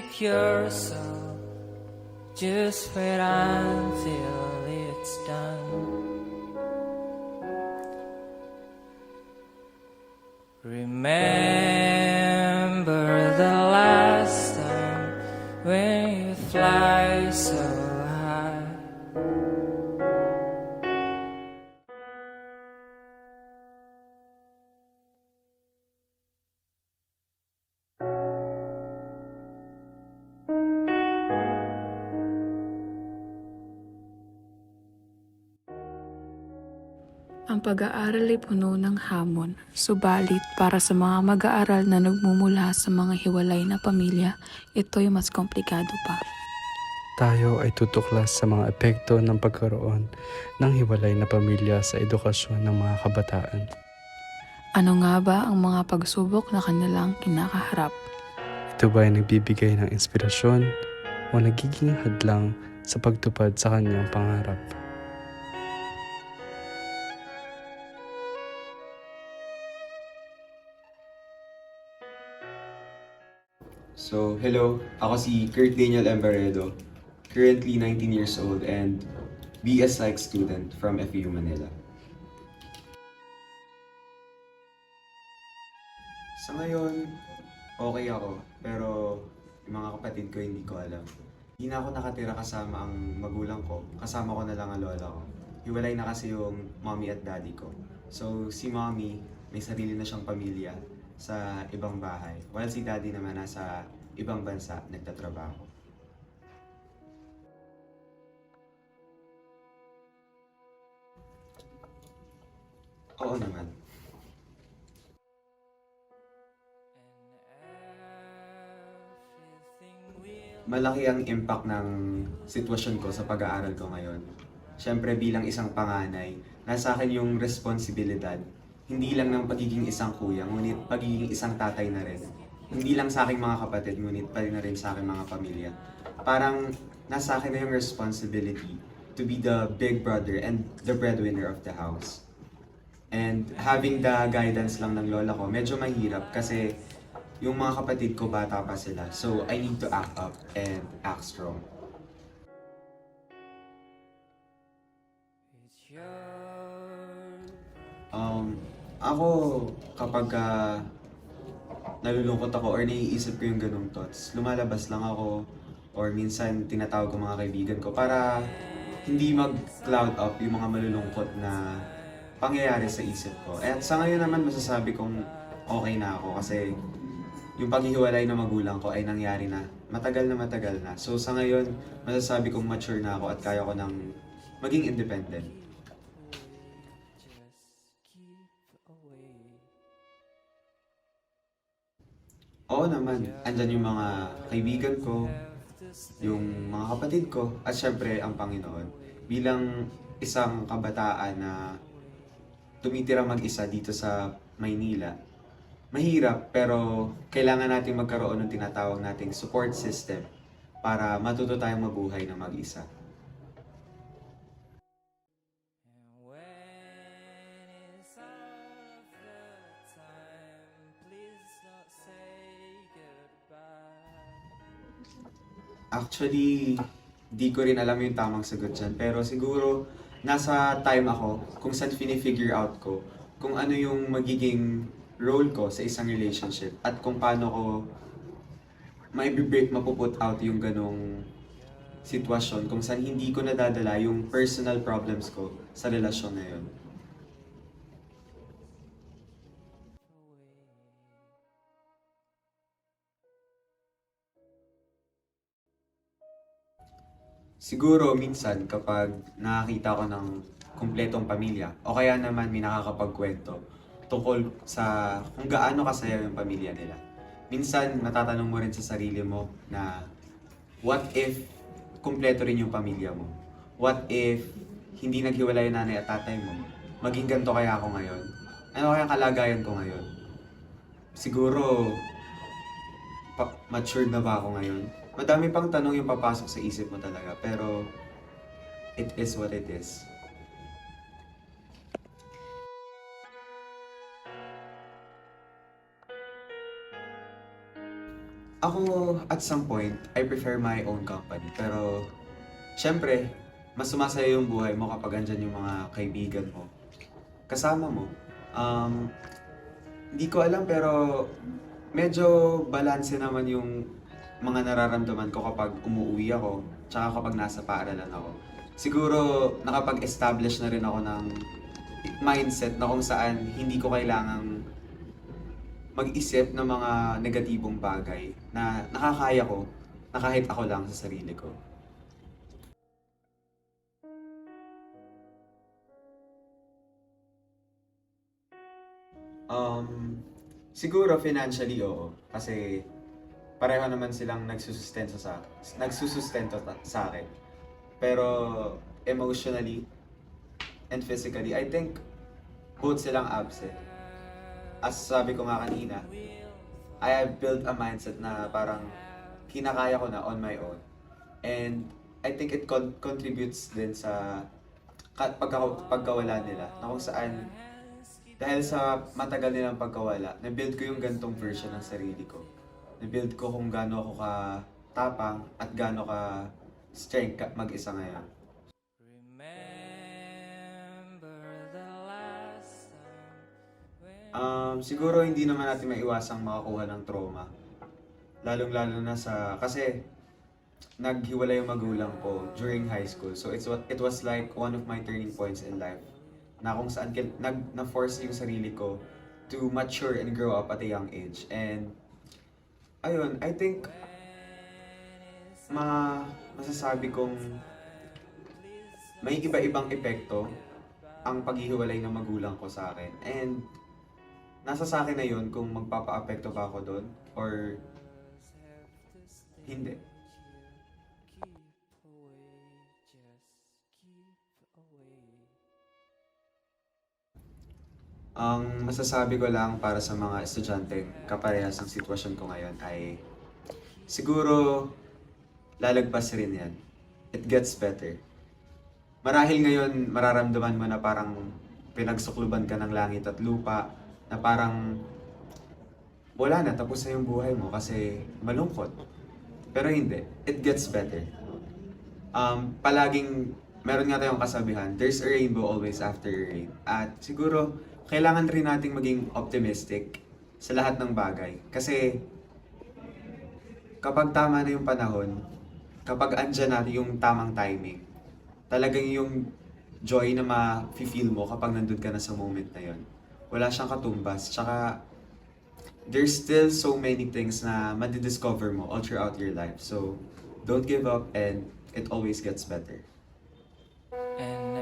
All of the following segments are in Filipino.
keep yourself. Just wait until it's done. Remember the last time when you fly so high. Ang pag-aaral ay puno ng hamon, subalit para sa mga mag-aaral na nagmumula sa mga hiwalay na pamilya, ito'y mas komplikado pa. Tayo ay tutuklas sa mga epekto ng pagkaroon ng hiwalay na pamilya sa edukasyon ng mga kabataan. Ano nga ba ang mga pagsubok na kanilang kinakaharap? Ito ba ay nagbibigay ng inspirasyon o nagiging hadlang sa pagtupad sa kanyang pangarap? So, hello. Ako si Kurt Daniel Embaredo, currently 19 years old and BS Psych student from FEU Manila. Sa ngayon, okay ako, pero yung mga kapatid ko hindi ko alam. Hindi na ako nakatira kasama ang magulang ko, kasama ko na lang ang lola ko. Hiwalay na kasi yung mommy at daddy ko. So, si mommy, may sarili na siyang pamilya sa ibang bahay, while si daddy naman nasa ibang bansa nagtatrabaho. Oo naman. Malaki ang impact ng sitwasyon ko sa pag-aaral ko ngayon. Siyempre bilang isang panganay, nasa akin yung responsibilidad. Hindi lang ng pagiging isang kuya, ngunit pagiging isang tatay na rin. Hindi lang sa aking mga kapatid, ngunit pati na rin sa aking mga pamilya. Parang nasa akin na yung responsibility to be the big brother and the breadwinner of the house. And having the guidance lang ng lola ko, medyo mahirap kasi yung mga kapatid ko bata pa sila. So I need to act up and act strong. Ako kapag nalulungkot ako or naiisip ko yung ganong thoughts, lumalabas lang ako or minsan tinatawag ko mga kaibigan ko para hindi mag-cloud up yung mga malulungkot na pangyayari sa isip ko. At sa ngayon naman masasabi kong okay na ako kasi yung paghihiwalay ng magulang ko ay nangyari na matagal na matagal na. So sa ngayon, masasabi kong mature na ako at kaya ko nang maging independent. Oo naman, andyan yung mga kaibigan ko, yung mga kapatid ko, at syempre ang Panginoon. Bilang isang kabataan na tumitirang mag-isa dito sa Maynila, mahirap pero kailangan nating magkaroon ng tinatawag nating support system para matuto tayong mabuhay na mag-isa. Actually, di ko rin alam yung tamang sagot dyan. Pero siguro, nasa time ako kung saan fini-figure out ko kung ano yung magiging role ko sa isang relationship at kung paano ko maipiput out yung ganong sitwasyon kung saan hindi ko nadadala yung personal problems ko sa relasyon na yun. Siguro minsan kapag nakakita ko ng kumpletong pamilya o kaya naman may nakakapagkwento tungkol sa kung gaano kasaya yung pamilya nila. Minsan matatanong mo rin sa sarili mo na what if kumpleto rin yung pamilya mo? What if hindi naghiwalay yung nanay at tatay mo? Maging ganito kaya ako ngayon? Ano kaya kalagayan ko ngayon? Siguro matured na ba ako ngayon? Madami pang tanong yung papasok sa isip mo talaga, pero it is what it is. Ako, at some point, I prefer my own company. Pero, syempre, mas sumasaya yung buhay mo kapag andyan yung mga kaibigan mo. Kasama mo. Hindi ko alam pero medyo balanse naman yung mga nararamdaman ko kapag umuwi ako, tsaka kapag nasa paaralan ako. Siguro, nakapag-establish na rin ako ng mindset na kung saan hindi ko kailangang mag-isip ng mga negatibong bagay na nakakaya ko na kahit ako lang sa sarili ko. Siguro financially oo. Kasi pareho naman silang nagsusustento sa akin. Pero emotionally and physically, I think both silang absent. As sabi ko nga kanina, I have built a mindset na parang kinakaya ko na on my own. And I think it contributes din sa pagkawala nila. Na kung saan, dahil sa matagal nilang pagkawala, na-build ko yung gantong version ng sarili ko. Na-build ko kung gaano ako ka-tapang at gaano ka-strength mag-isa ngayon. Remember the last time when Siguro hindi naman natin maiwasang makakuha ng trauma. Lalong-lalo na kasi naghiwalay yung magulang ko during high school. So it was like one of my turning points in life. Na kung saan na-force yung sarili ko to mature and grow up at a young age. And ayun, I think masasabi kong may iba-ibang epekto ang paghihiwalay ng magulang ko sa akin. And nasa sa akin na yun kung magpapa-apekto ba ako doon or hindi. keep away, just keep away. Ang masasabi ko lang para sa mga estudyante kaparehas ng sitwasyon ko ngayon ay siguro lalagpas rin yan. It gets better. Marahil ngayon mararamdaman mo na parang pinagsukluban ka ng langit at lupa, na parang wala na, tapos na yung buhay mo kasi malungkot. Pero hindi, it gets better. Palaging meron nga tayong kasabihan, there's a rainbow always after a rain. At siguro, kailangan rin nating maging optimistic sa lahat ng bagay. Kasi kapag tama na yung panahon, kapag andyan natin yung tamang timing, talagang yung joy na ma-feel mo kapag nandun ka na sa moment na yon. Wala siyang katumbas. Tsaka, there's still so many things na madidiscover mo all throughout your life. So, don't give up and it always gets better. And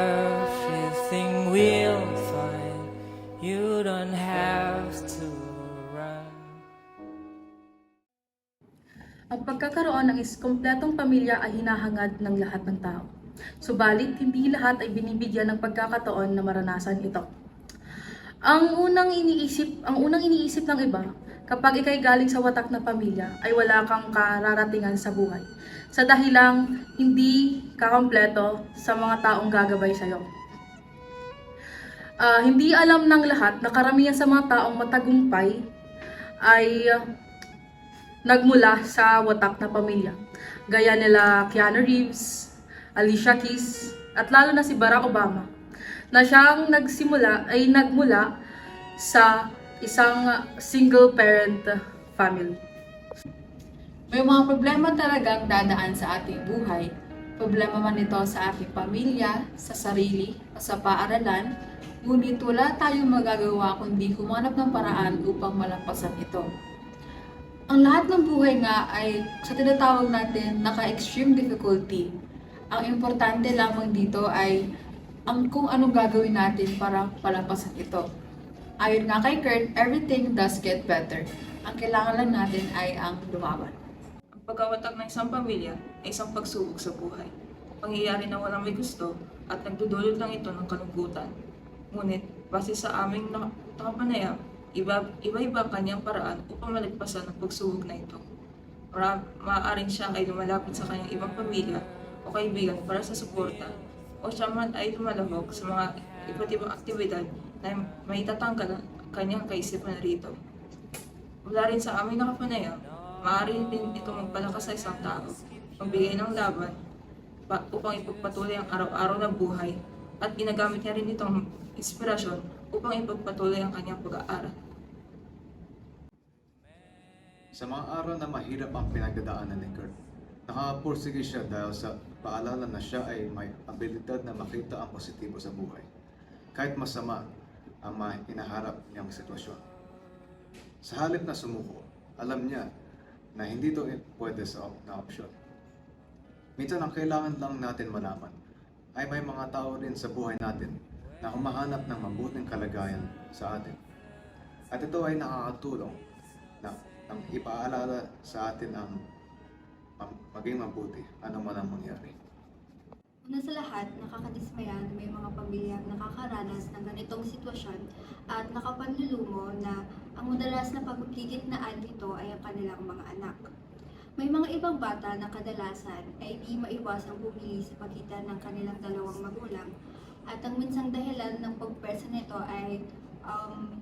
everything will fine. You don't have to run. Ang pagkakaroon ng kumpletong pamilya ay hinahangad ng lahat ng tao. Subalit, hindi lahat ay binibigyan ng pagkakataon na maranasan ito. Ang unang iniisip ng iba, kapag ikay galing sa watak na pamilya, ay wala kang kararatingan sa buhay. Sa dahilang hindi kakompleto sa mga taong gagabay sa'yo. Hindi alam ng lahat na karamihan sa mga taong matagumpay ay nagmula sa watak na pamilya. Gaya nila Keanu Reeves, Alicia Keys, at lalo na si Barack Obama, na siyang nagmula sa isang single parent family. May mga problema talagang dadaan sa ating buhay. Problema man ito sa ating pamilya, sa sarili, o sa paaralan, ngunit wala tayong magagawa kundi humanap ng paraan upang malampasan ito. Ang lahat ng buhay nga ay sa tinatawag natin naka-extreme difficulty. Ang importante lamang dito ay kung anong gagawin natin para palampasan ito. Ayon nga kay Kurt, everything does get better. Ang kailangan lang natin ay ang lumaban. Ang pagkawatak ng isang pamilya ay isang pagsubok sa buhay. Pangyayari na walang may gusto at nagdudulot lang ito ng kalungkutan. Ngunit, base sa aming nakapanayam, iba-iba ang kanyang paraan upang malagpasan ang pagsubok na ito. Maaaring siya ay lumalapit sa kanyang ibang pamilya o kaibigan para sa suporta, o siya man ay lumalahok sa mga iba't ibang aktibidad na may tatanggal ang kanyang kaisipan rito. Mula rin sa aming nakapanayam, maaari din ito magpalakas sa isang tao, magbigay ng laban upang ipagpatuloy ang araw-araw na buhay at ginagamit niya rin itong inspirasyon upang ipagpatuloy ang kanyang pag-aaral. Sa mga araw na mahirap ang pinagdadaanan ni Kurt, nakapursige siya dahil sa paalala na siya ay may abilidad na makita ang positibo sa buhay, kahit masama ang mga hinaharap niyang sitwasyon. Sa halip na sumuko, alam niya na hindi ito pwede na opsyon. Minsan ang kailangan lang natin malaman ay may mga tao rin sa buhay natin na humahanap ng mabuting kalagayan sa atin. At ito ay nakakatulong na ang ipaalala sa atin ang maging mabuti ano man ang mangyari. Una sa lahat, nakakadismaya na may mga pamilyang nakakaranas ng ganitong sitwasyon at nakapanlulumo na ang madalas na pagkikitnaan nito ay ang kanilang mga anak. May mga ibang bata na kadalasan ay di maiwasang bumili sa pagitan ng kanilang dalawang magulang at ang minsang dahilan ng pagpersa nito ay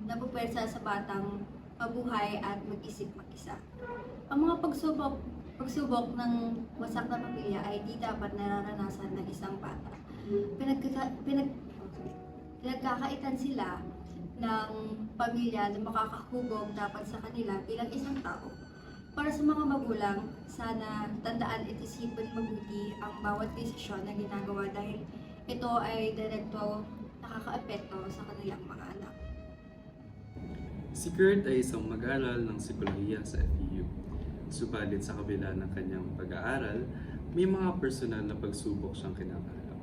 napupwersa sa batang mabuhay at mag-isip mag-isa. Ang mga pagsubok ng wasak na pamilya ay di dapat nararanasan ng isang bata. Pinagkakaitan sila ng pamilya na makakahubog dapat sa kanila bilang isang tao. Para sa mga magulang, sana tandaan at isipin mabuti ang bawat desisyon na ginagawa dahil ito ay direkto nakakaapekto sa kanilang mga anak. Si Kurt ay isang mag-aaral ng psikolohiya sa FEU. Subalit sa kabila ng kanyang pag-aaral, may mga personal na pagsubok siyang kinakarap.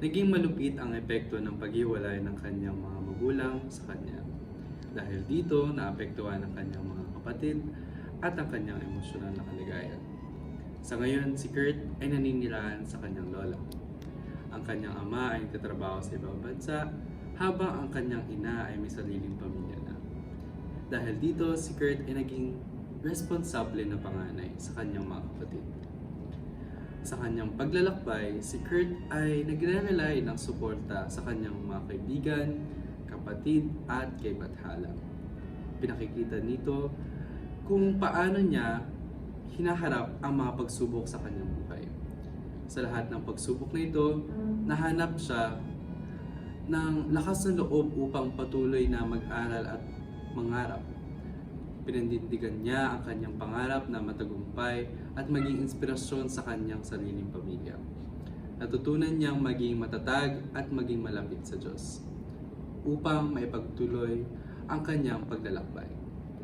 Naging malupit ang epekto ng paghiwalay ng kanyang mga magulang sa kanya. Dahil dito, naapektuhan ang kanyang mga kapatid at ang kanyang emosyonal na kaligayan. Sa ngayon, si Kurt ay naninirahan sa kanyang lola. Ang kanyang ama ay nagtatrabaho sa ibang bansa, habang ang kanyang ina ay may sariling pamilya na. Dahil dito, si Kurt ay naging responsable na panganay sa kanyang mga kapatid. Sa kanyang paglalakbay, si Kurt ay nagre-rely ng suporta sa kanyang mga kaibigan, kapatid at kay Bathala. Pinakikita nito kung paano niya hinaharap ang mga pagsubok sa kanyang buhay. Sa lahat ng pagsubok na ito, nahanap siya ng lakas ng loob upang patuloy na mag-aral at mangarap. Pinindigan niya ang kanyang pangarap na matagumpay at maging inspirasyon sa kanyang sariling pamilya. Natutunan niyang maging matatag at maging malapit sa Diyos upang maipagtuloy ang kanyang paglalakbay.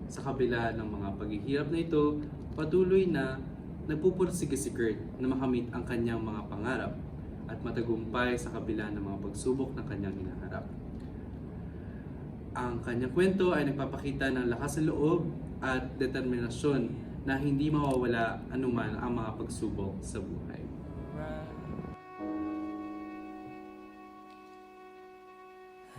Sa kabila ng mga paghihirap na ito, patuloy na nagpupursige si Kurt na makamit ang kanyang mga pangarap at matagumpay sa kabila ng mga pagsubok na kanyang hinaharap. Ang kanyang kwento ay nagpapakita ng lakas ng loob at determinasyon na hindi mawawala anuman ang mga pagsubok sa buhay.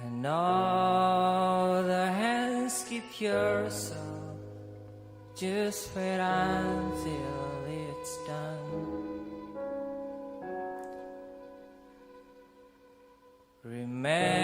And all the hands keep your soul. Just wait until it's done. Remember